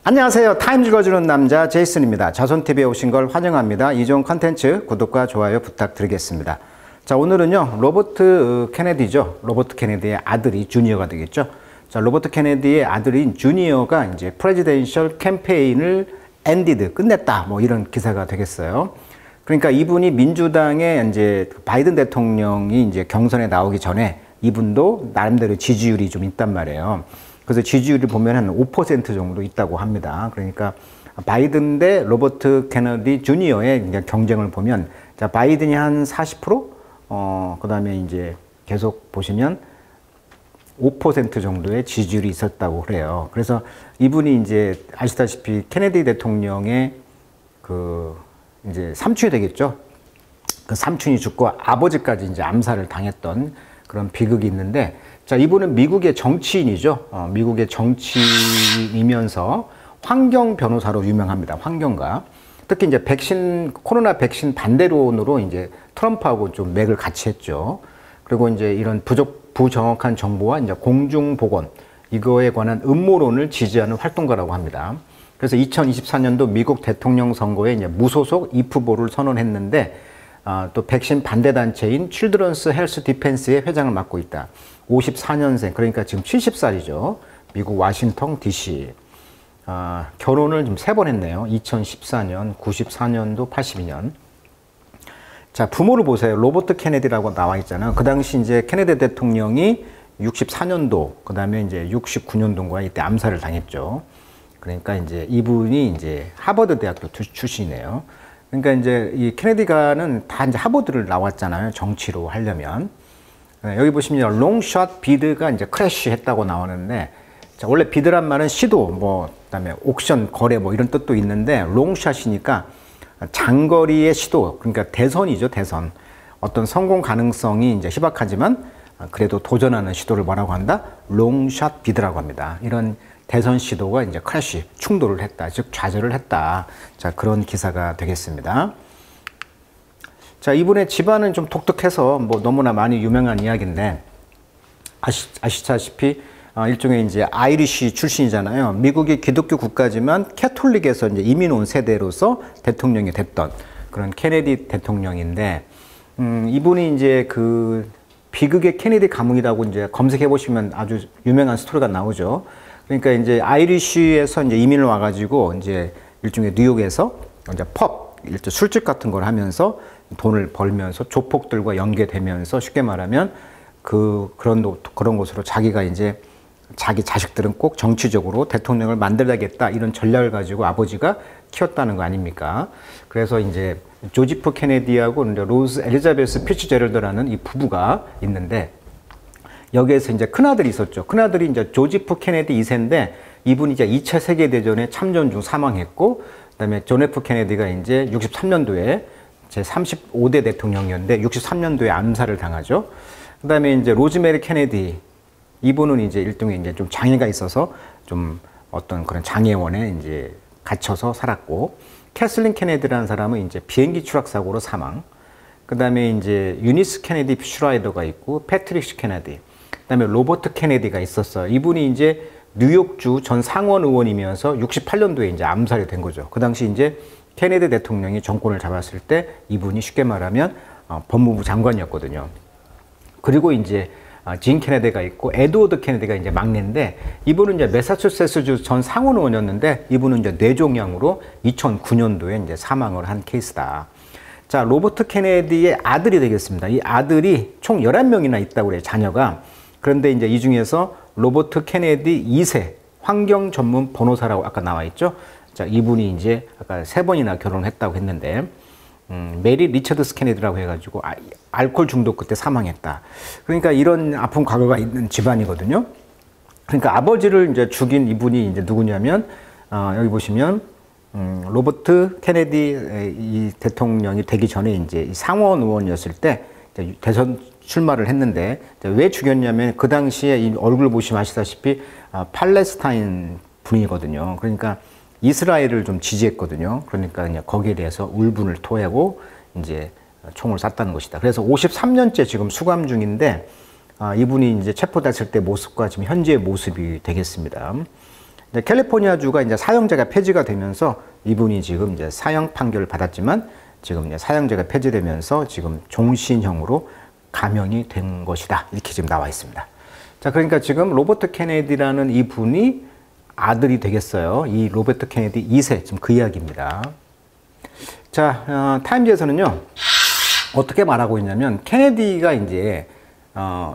안녕하세요. 타임 읽어주는 남자 제이슨입니다. 자손TV에 오신 걸 환영합니다. 이 좋은 컨텐츠 구독과 좋아요 부탁드리겠습니다. 자, 오늘은요, 로버트 케네디죠. 로버트 케네디의 아들이 주니어가 되겠죠. 자, 로버트 케네디의 아들인 주니어가 이제 프레지덴셜 캠페인을 끝냈다. 뭐 이런 기사가 되겠어요. 그러니까 이분이 민주당의 이제 바이든 대통령이 이제 경선에 나오기 전에 이분도 나름대로 지지율이 좀 있단 말이에요. 그래서 지지율이 보면 한 5% 정도 있다고 합니다. 그러니까 바이든 대 로버트 케네디 주니어의 경쟁을 보면, 자, 바이든이 한 40%, 그 다음에 이제 계속 보시면 5% 정도의 지지율이 있었다고 그래요. 그래서 이분이 이제 아시다시피 케네디 대통령의 이제 삼촌이 되겠죠. 그 삼촌이 죽고 아버지까지 이제 암살을 당했던 그런 비극이 있는데, 자, 이분은 미국의 정치인이죠. 미국의 정치인이면서 환경 변호사로 유명합니다. 환경가. 특히 이제 코로나 백신 반대론으로 이제 트럼프하고 좀 맥을 같이 했죠. 그리고 이제 이런 부정확한 정보와 이제 공중보건, 이거에 관한 음모론을 지지하는 활동가라고 합니다. 그래서 2024년도 미국 대통령 선거에 이제 무소속 입후보를 선언했는데, 또 백신 반대 단체인 칠드런스 헬스 디펜스의 회장을 맡고 있다. 54년생, 그러니까 지금 70살이죠. 미국 워싱턴 DC. 결혼을 지금 3번 했네요. 2014년, 94년도, 82년. 자, 부모를 보세요. 로버트 케네디라고 나와 있잖아요. 그 당시 이제 케네디 대통령이 64년도, 그 다음에 이제 69년도인가 이때 암살을 당했죠. 그러니까 이제 이분이 이제 하버드 대학교 출신이네요. 그러니까 이제 이 케네디가는 다 이제 하버드를 나왔잖아요. 정치로 하려면. 여기 보시면 롱샷 비드가 이제 크래쉬 했다고 나오는데, 자, 원래 비드란 말은 시도, 뭐, 그다음에 옥션, 거래 뭐 이런 뜻도 있는데, 롱샷이니까 장거리의 시도, 그러니까 대선이죠, 대선. 어떤 성공 가능성이 이제 희박하지만 그래도 도전하는 시도를 뭐라고 한다? 롱샷 비드라고 합니다. 이런 대선 시도가 이제 크래쉬, 충돌을 했다, 즉 좌절을 했다. 자, 그런 기사가 되겠습니다. 자, 이분의 집안은 좀 독특해서 뭐 너무나 많이 유명한 이야기인데, 아시다시피 일종의 이제 아이리쉬 출신이잖아요. 미국이 기독교 국가지만 캐톨릭에서 이제 이민 온 세대로서 대통령이 됐던 그런 케네디 대통령인데, 이분이 이제 그 비극의 케네디 가문이라고 이제 검색해 보시면 아주 유명한 스토리가 나오죠. 그러니까 이제 아이리쉬에서 이제 이민을 와가지고 이제 일종의 뉴욕에서 이제 일종 술집 같은 걸 하면서 돈을 벌면서 조폭들과 연계되면서, 쉽게 말하면 그런 곳으로 자기가 이제 자기 자식들은 꼭 정치적으로 대통령을 만들어야겠다, 이런 전략을 가지고 아버지가 키웠다는 거 아닙니까? 그래서 이제 조지프 케네디하고 이제 로즈 엘리자베스 피츠제럴드라는 이 부부가 있는데, 여기에서 이제 큰아들이 있었죠. 큰아들이 이제 조지프 케네디 2세인데, 이분이 이제 2차 세계대전에 참전 중 사망했고, 그다음에 존 F 케네디가 이제 63년도에 제 35대 대통령이었는데 63년도에 암살을 당하죠. 그다음에 이제 로즈메리 케네디, 이분은 이제 일종의 이제 좀 장애가 있어서 좀 어떤 그런 장애원에 이제 갇혀서 살았고, 캐슬린 케네디라는 사람은 이제 비행기 추락 사고로 사망. 그다음에 이제 유니스 케네디 슈라이더가 있고, 패트릭 케네디, 그다음에 로버트 케네디가 있었어요. 이분이 이제 뉴욕주 전 상원 의원이면서 68년도에 이제 암살이 된 거죠. 그 당시 이제 케네디 대통령이 정권을 잡았을 때 이분이 쉽게 말하면 법무부 장관이었거든요. 그리고 이제 진 케네디가 있고, 에드워드 케네디가 이제 막내인데, 이분은 이제 매사추세츠주 전 상원 의원이었는데, 이분은 이제 뇌종양으로 2009년도에 이제 사망을 한 케이스다. 자, 로버트 케네디의 아들이 되겠습니다. 이 아들이 총 11명이나 있다고 그래요, 자녀가. 그런데 이제 이 중에서 로버트 케네디 2세 환경 전문 변호사라고 아까 나와 있죠. 자, 이분이 이제 아까 3번이나 결혼을 했다고 했는데, 메리 리처드스 케네디라고 해가지고 알코올 중독 그때 사망했다. 그러니까 이런 아픈 과거가 있는 집안이거든요. 그러니까 아버지를 이제 죽인 이분이 이제 누구냐면, 여기 보시면 로버트 케네디 이 대통령이 되기 전에 이제 상원 의원이었을 때 대선 출마를 했는데, 왜 죽였냐면 그 당시에 이 얼굴 보시면 아시다시피 팔레스타인 분이거든요. 그러니까 이스라엘을 좀 지지했거든요. 그러니까 그냥 거기에 대해서 울분을 토하고 이제 총을 쐈다는 것이다. 그래서 53년째 지금 수감 중인데, 이분이 이제 체포됐을 때 모습과 지금 현재의 모습이 되겠습니다. 캘리포니아주가 이제 사형제가 폐지가 되면서 이분이 지금 이제 사형 판결을 받았지만 지금 이제 사형제가 폐지되면서 지금 종신형으로 감형이 된 것이다. 이렇게 지금 나와 있습니다. 자, 그러니까 지금 로버트 케네디라는 이 분이 아들이 되겠어요. 이 로버트 케네디 2세, 지금 그 이야기입니다. 자, 타임즈에서는요, 어떻게 말하고 있냐면, 케네디가 이제,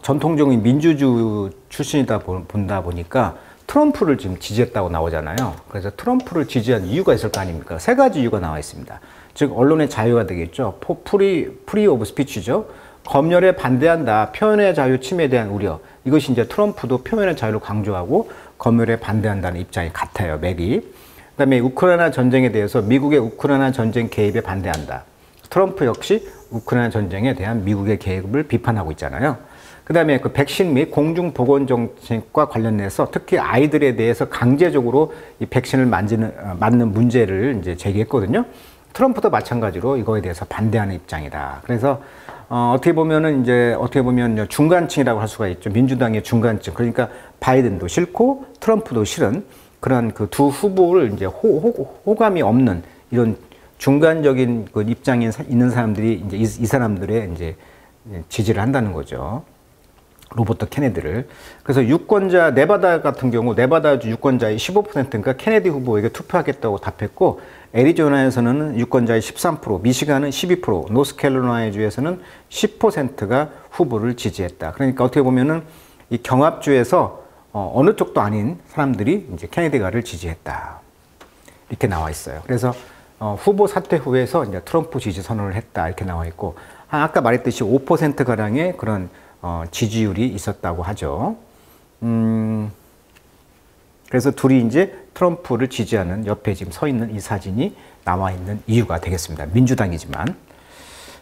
전통적인 민주주 출신이다 본다 보니까 트럼프를 지금 지지했다고 나오잖아요. 그래서 트럼프를 지지한 이유가 있을 거 아닙니까? 세 가지 이유가 나와 있습니다. 즉, 언론의 자유가 되겠죠. 프리 오브 스피치죠. 검열에 반대한다. 표현의 자유 침해에 대한 우려. 이것이 이제 트럼프도 표현의 자유를 강조하고 검열에 반대한다는 입장이 같아요. 맥이. 그다음에 우크라이나 전쟁에 대해서 미국의 우크라이나 전쟁 개입에 반대한다. 트럼프 역시 우크라이나 전쟁에 대한 미국의 개입을 비판하고 있잖아요. 그다음에 그 백신 및 공중보건 정책과 관련해서 특히 아이들에 대해서 강제적으로 이 백신을 맞는 문제를 이제 제기했거든요. 트럼프도 마찬가지로 이거에 대해서 반대하는 입장이다. 그래서 어떻게 보면 중간층이라고 할 수가 있죠. 민주당의 중간층. 그러니까 바이든도 싫고 트럼프도 싫은 그런 그 두 후보를 이제 호감이 없는 이런 중간적인 그 입장에 있는 사람들이 이제 이 사람들의 이제 지지를 한다는 거죠. 로버트 케네디를. 그래서 유권자 네바다 같은 경우 네바다주 유권자의 15%가 케네디 후보에게 투표하겠다고 답했고 애리조나에서는 유권자의 13%, 미시간은 12%, 노스캐롤라이나주에서는 10%가 후보를 지지했다. 그러니까 어떻게 보면은 이 경합주에서 어느 쪽도 아닌 사람들이 이제 케네디가를 지지했다. 이렇게 나와 있어요. 그래서 후보 사퇴 후에서 이제 트럼프 지지 선언을 했다. 이렇게 나와 있고 아까 말했듯이 5%가량의 그런 지지율이 있었다고 하죠. 그래서 둘이 이제 트럼프를 지지하는 옆에 지금 서 있는 이 사진이 나와 있는 이유가 되겠습니다. 민주당이지만.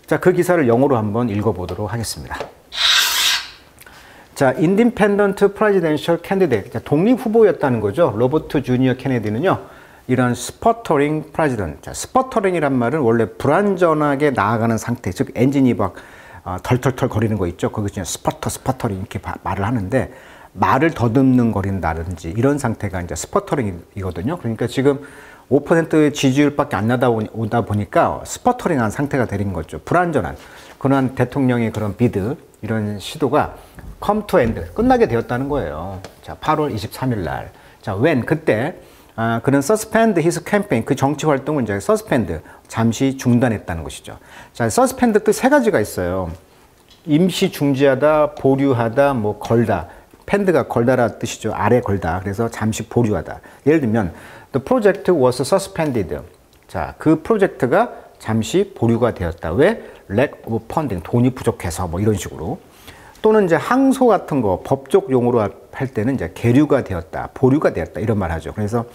자, 그 기사를 영어로 한번 읽어보도록 하겠습니다. 자, Independent Presidential Candidate. 자, 독립 후보였다는 거죠. 로버트 주니어 케네디는요. 이런 스퍼터링 프레지던트. 자, 스퍼터링이란 말은 원래 불완전하게 나아가는 상태, 즉 엔진이 막 덜덜덜 거리는 거 있죠. 그것이 그냥 스퍼터링 이렇게 말을 하는데 말을 더듬는 거린다든지 이런 상태가 이제 스퍼터링이거든요. 그러니까 지금 5%의 지지율밖에 안 오다 보니까 스퍼터링한 상태가 되는 거죠. 불완전한 그런 대통령의 그런 비드 이런 시도가 come to end 끝나게 되었다는 거예요. 자, 8월 23일 날. 자, 그때 그는 suspend his campaign 그 정치 활동을 이제 suspend 잠시 중단했다는 것이죠. 자, suspend 뜻 세 가지가 있어요. 임시 중지하다, 보류하다, 뭐 걸다. 펜드가 걸다라 뜻이죠. 아래 걸다. 그래서 잠시 보류하다. 예를 들면 the project was suspended. 자, 그 프로젝트가 잠시 보류가 되었다. 왜? lack of funding. 돈이 부족해서 뭐 이런 식으로. 또는 이제 항소 같은 거 법적 용어로 할 때는 이제 계류가 되었다. 보류가 되었다. 이런 말 하죠. 그래서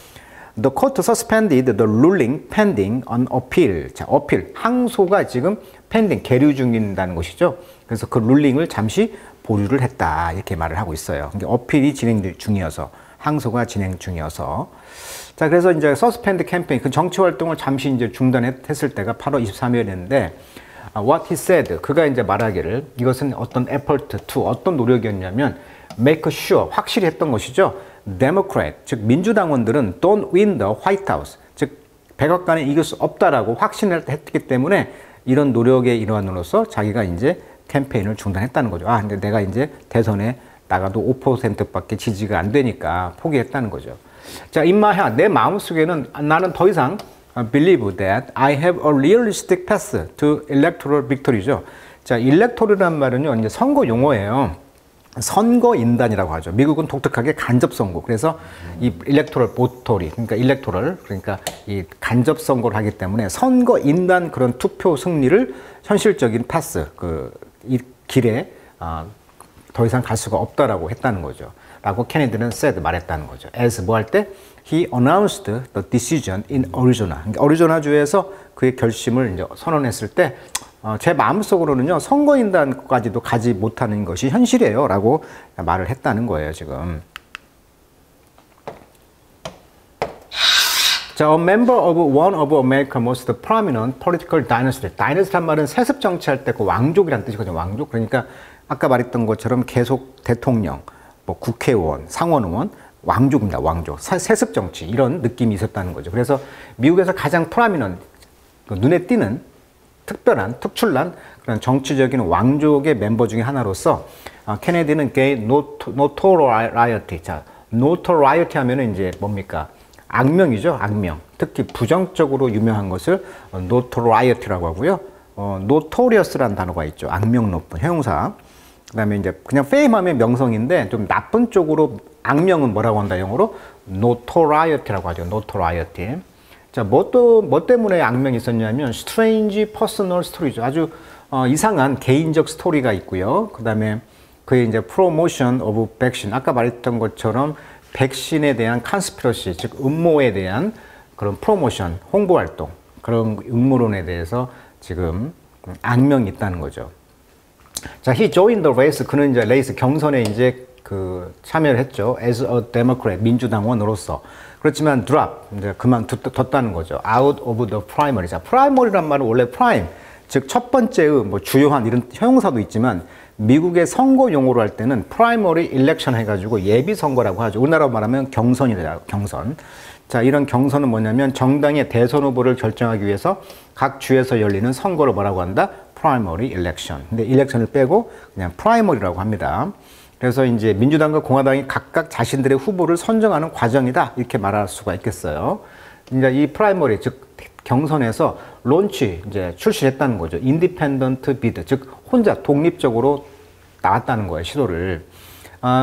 the court suspended the ruling pending on appeal. 자, appeal. 항소가 지금 pending 계류 중인다는 것이죠. 그래서 그 룰링을 잠시 보류를 했다. 이렇게 말을 하고 있어요. 그러니까 어필이 진행 중이어서, 항소가 진행 중이어서. 자, 그래서 이제 서스펜드 캠페인, 그 정치 활동을 잠시 이제 중단했을 때가 8월 23일이었는데, what he said, 그가 이제 말하기를, 이것은 어떤 effort to, 어떤 노력이었냐면, make sure, 확실히 했던 것이죠. Democrat, 즉 민주당원들은 don't win the White House, 즉 백악관에 이길 수 없다라고 확신했기 때문에 이런 노력의 일환으로서 자기가 이제 캠페인을 중단했다는 거죠. 근데 내가 이제 대선에 나가도 5%밖에 지지가 안 되니까 포기했다는 거죠. 자, 임마야, 내 마음속에는 나는 더 이상 believe that I have a realistic path to electoral victory죠. 자, electoral이란 말은요, 이제 선거 용어예요. 선거인단이라고 하죠. 미국은 독특하게 간접선거. 그래서 이 electoral votery, 그러니까 electoral, 그러니까 이 간접선거를 하기 때문에 선거인단 그런 투표 승리를 현실적인 패스, 이 길에 더 이상 갈 수가 없다라고 했다는 거죠. 라고 케네디는 said, 말했다는 거죠. as 뭐 할 때? He announced the decision in Arizona. 그러니까 어리조나주에서 그의 결심을 이제 선언했을 때 제 마음속으로는요, 선거인단까지도 가지 못하는 것이 현실이에요. 라고 말을 했다는 거예요, 지금. 자, a member of one of America's most prominent political dynasty. 다이너스티란 말은 세습 정치할 때 그 왕족이란 뜻이거든요, 왕족. 그러니까 아까 말했던 것처럼 계속 대통령, 뭐 국회의원, 상원의원, 왕족입니다. 왕족. 세습 정치 이런 느낌이 있었다는 거죠. 그래서 미국에서 가장 프라미넌 눈에 띄는 특별한 특출난 그런 정치적인 왕족의 멤버 중에 하나로서 케네디는 게이 노토라이어티. 자, 노토라이어티 하면은 이제 뭡니까? 악명이죠. 악명. 특히 부정적으로 유명한 것을 노토라이어티라고 하고요. 노토리어스라는 단어가 있죠. 악명 높은 형용사. 그다음에 이제 그냥 페임하면 명성인데 좀 나쁜 쪽으로 악명은 뭐라고 한다 영어로 노토라이어티라고 하죠. 노토라이어티. 자, 뭐 때문에 악명이 있었냐면 strange personal story죠. 아주 이상한 개인적 스토리가 있고요. 그다음에 그의 이제 promotion of vaccine 아까 말했던 것처럼 백신에 대한 컨스피러시 즉 음모에 대한 그런 프로모션 홍보 활동 그런 음모론에 대해서 지금 악명이 있다는 거죠. 자, he joined the race. 그는 이제 레이스 경선에 이제 참여를 했죠. as a Democrat 민주당원으로서. 그렇지만 drop 이제 그만뒀다는 거죠. out of the primary. 자, primary란 말은 원래 prime 즉 첫 번째의 뭐 주요한 이런 형용사도 있지만 미국의 선거 용어로 할 때는 primary election 해가지고 예비 선거라고 하죠. 우리나라로 말하면 경선이래요. 경선. 자, 이런 경선은 뭐냐면 정당의 대선 후보를 결정하기 위해서 각 주에서 열리는 선거를 뭐라고 한다? primary election. 근데 election을 빼고 그냥 primary라고 합니다. 그래서 이제 민주당과 공화당이 각각 자신들의 후보를 선정하는 과정이다. 이렇게 말할 수가 있겠어요. 이제 이 프라이머리, 즉 경선에서 론치, 이제 출시했다는 거죠. 인디펜던트 비드, 즉 혼자 독립적으로 나왔다는 거예요. 시도를.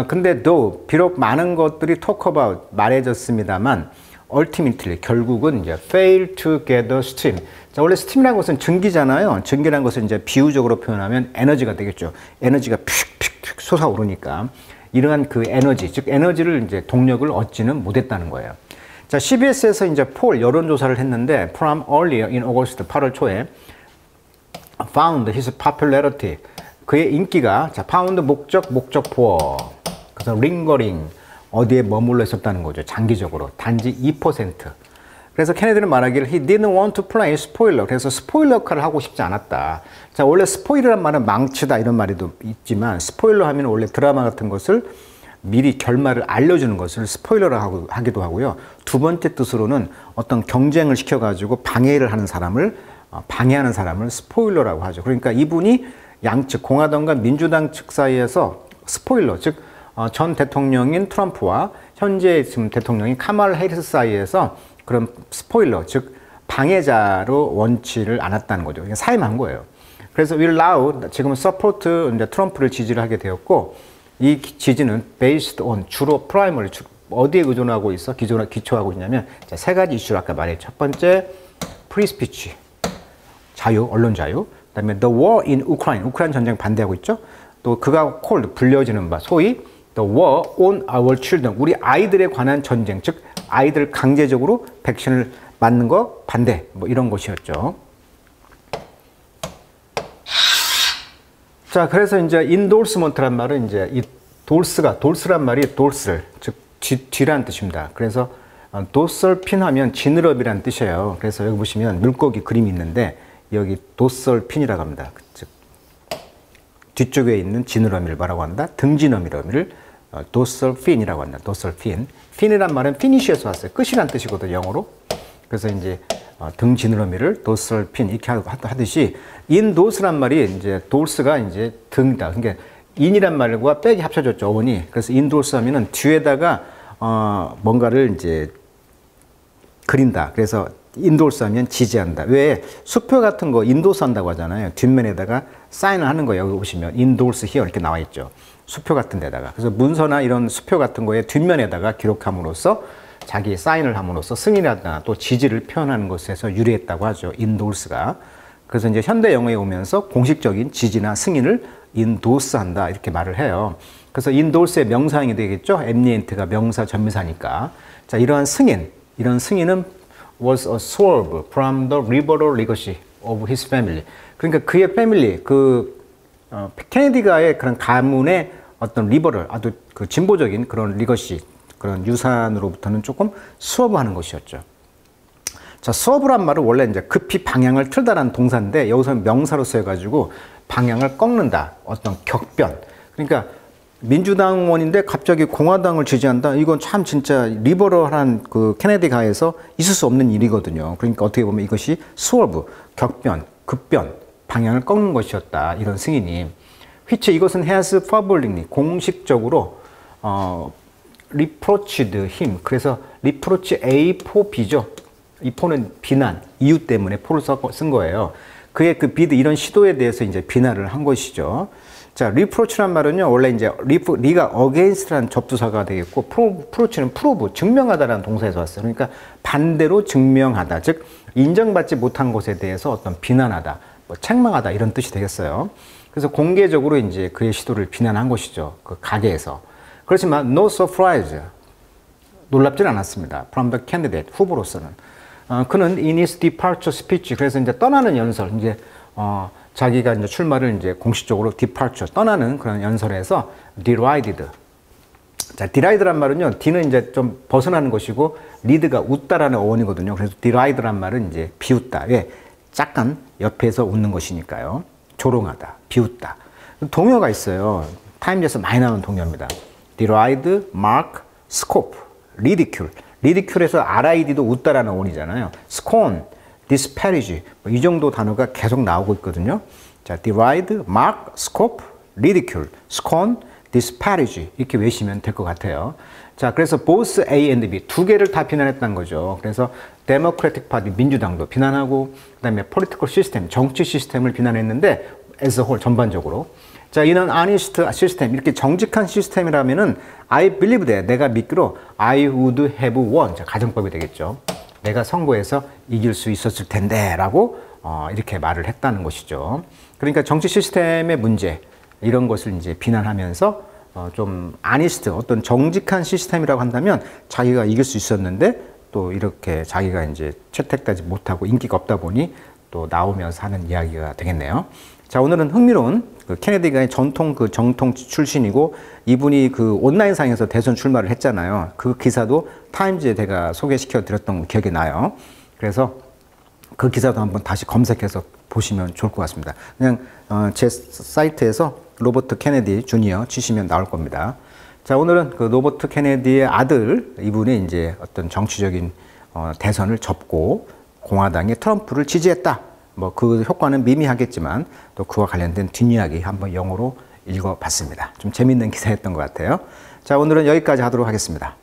근데 비록 많은 것들이 talk about 말해졌습니다만 ultimately 결국은 이제 fail to gather steam. 자, 원래 steam이라는 것은 증기잖아요. 증기라는 것을 이제 비유적으로 표현하면 에너지가 되겠죠. 에너지가 픽픽픽 솟아오르니까 이러한 그 에너지, 즉 에너지를 이제 동력을 얻지는 못했다는 거예요. 자, CBS에서 이제 폴 여론조사를 했는데 from earlier in August 8월 초에 found his popularity 그의 인기가 자 found 목적 보어 그래서 lingering 어디에 머물러 있었다는 거죠. 장기적으로 단지 2%. 그래서 케네디는 말하기를 he didn't want to play spoiler. 그래서 스포일러 역할을 하고 싶지 않았다. 자, 원래 스포일러란 말은 망치다 이런 말도 있지만 스포일러 하면 원래 드라마 같은 것을 미리 결말을 알려주는 것을 스포일러라고 하기도 하고요. 두 번째 뜻으로는 어떤 경쟁을 시켜가지고 방해하는 사람을 스포일러라고 하죠. 그러니까 이분이 양측 공화당과 민주당 측 사이에서 스포일러, 즉 전 대통령인 트럼프와 현재 지금 대통령인 카말라 해리스 사이에서 그런 스포일러, 즉 방해자로 원치를 않았다는 거죠. 그러니까 사임한 거예요. 그래서 will allow 지금은 support 이제 트럼프를 지지를 하게 되었고 이 지지는 based on 주로 primary 어디에 의존하고 있어 기초하고 있냐면 자, 세 가지 이슈를 아까 말했죠. 첫 번째 free speech 자유, 언론 자유. 그다음에 the war in Ukraine 우크라이나 전쟁 반대하고 있죠. 또 그가 불려지는 바 소위 the war on our children 우리 아이들에 관한 전쟁 즉 아이들 강제적으로 백신을 맞는 거 반대 뭐 이런 것이었죠. 자, 그래서 이제 인도스먼트란 말은 이제 이 돌스란 말이 돌슬 즉 뒤란 뜻입니다. 그래서 도설핀 하면 지느러미란 뜻이에요. 그래서 여기 보시면 물고기 그림이 있는데 여기 도설핀이라고 합니다. 즉 뒤쪽에 있는 지느러미를 뭐라고 한다? 등지느러미를 도설핀이라고 한다. 도설핀. 핀이란 말은 피니쉬에서 왔어요. 끝이란 뜻이거든요, 영어로. 그래서 이제 등 지느러미를 도설핀 이렇게 하듯이 인도스란 말이 이제 돌스가 이제 등이다. 그러니까 인이란 말과 백이 합쳐졌죠, 어원이. 그래서 인도스 하면은 뒤에다가 뭔가를 이제 그린다. 그래서 인도스 하면 지지한다. 왜 수표 같은 거 인도스 한다고 하잖아요. 뒷면에다가 사인을 하는 거예요. 여기 보시면 인도스 히어 이렇게 나와 있죠. 수표 같은 데다가. 그래서 문서나 이런 수표 같은 거에 뒷면에다가 기록함으로써 자기 사인을 함으로써 승인이라든가 또 지지를 표현하는 것에서 유래했다고 하죠. 인도스가. 그래서 이제 현대 영어에 오면서 공식적인 지지나 승인을 인도스한다 이렇게 말을 해요. 그래서 인도스의 명사형이 되겠죠. 엠니엔트가 명사 전미사니까. 자, 이런 승인은 was a swerve from the liberal legacy of his family. 그러니까 그의 패밀리, 케네디가의 그런 가문의 어떤 리버럴, 아주 그 진보적인 그런 리거시, 그런 유산으로부터는 조금 스워브하는 것이었죠. 자, 스워브란 말은 원래 이제 급히 방향을 틀다라는 동사인데 여기서 명사로 쓰여가지고 방향을 꺾는다, 어떤 격변. 그러니까 민주당원인데 갑자기 공화당을 지지한다? 이건 참 진짜 리버럴한 그 케네디가에서 있을 수 없는 일이거든요. 그러니까 어떻게 보면 이것이 스월브, 격변, 급변, 방향을 꺾는 것이었다. 이런 승인이. which 이것은 has publicly 공식적으로 reproached him. 그래서 reproach A, for B죠. 이 for는 비난, 이유 때문에 for를 쓴 거예요. 그의 그 bid 이런 시도에 대해서 이제 비난을 한 것이죠. 자, reproach란 말은요, 원래 이제 리가 against라는 접두사가 되겠고, approach는 prove, 증명하다라는 동사에서 왔어요. 그러니까 반대로 증명하다, 즉 인정받지 못한 것에 대해서 어떤 비난하다, 뭐 책망하다 이런 뜻이 되겠어요. 그래서 공개적으로 이제 그의 시도를 비난한 것이죠. 그 가게에서. 그렇지만 no surprise, 놀랍진 않았습니다. From the candidate, 후보로서는. 그는 in his departure speech, 그래서 이제 떠나는 연설, 이제 자기가 이제 출마를 이제 공식적으로 departure, 떠나는 그런 연설에서 derided. 자, derid란 말은요, D는 이제 좀 벗어나는 것이고, lead가 웃다라는 어원이거든요. 그래서 derid란 말은 이제 비웃다. 왜? 약간 옆에서 웃는 것이니까요. 조롱하다, 비웃다. 동요가 있어요. 타임즈에서 많이 나오는 동요입니다. deride, mock, scoff, ridicule. ridicule에서 RID도 웃다라는 어원이잖아요. scorn, disparage, 이 정도 단어가 계속 나오고 있거든요. 자, deride, mock, scoff, ridicule, scorn, disparage 이렇게 외우시면 될 것 같아요. 자, 그래서 both A and B 두 개를 다 비난했다는 거죠. 그래서 Democratic Party 민주당도 비난하고 그다음에 political system 정치 시스템을 비난했는데 as a whole 전반적으로. 자, 이는 honest system 이렇게 정직한 시스템이라면은 I believe that 내가 믿기로 I would have won. 자, 가정법이 되겠죠. 내가 선거에서 이길 수 있었을 텐데라고 이렇게 말을 했다는 것이죠. 그러니까 정치 시스템의 문제 이런 것을 이제 비난하면서 좀 honest 어떤 정직한 시스템이라고 한다면 자기가 이길 수 있었는데 또 이렇게 자기가 이제 채택되지 못하고 인기가 없다 보니 또 나오면서 하는 이야기가 되겠네요. 자, 오늘은 흥미로운 그 케네디가 정통 출신이고 이분이 그 온라인상에서 대선 출마를 했잖아요. 그 기사도 타임즈에 제가 소개시켜 드렸던 기억이 나요. 그래서 그 기사도 한번 다시 검색해서 보시면 좋을 것 같습니다. 그냥 제 사이트에서 로버트 케네디 주니어 치시면 나올 겁니다. 자, 오늘은 그 로버트 케네디의 아들 이분이 이제 어떤 정치적인 대선을 접고 공화당의 트럼프를 지지했다. 뭐 그 효과는 미미하겠지만 또 그와 관련된 뒷이야기 한번 영어로 읽어봤습니다. 좀 재밌는 기사였던 것 같아요. 자, 오늘은 여기까지 하도록 하겠습니다.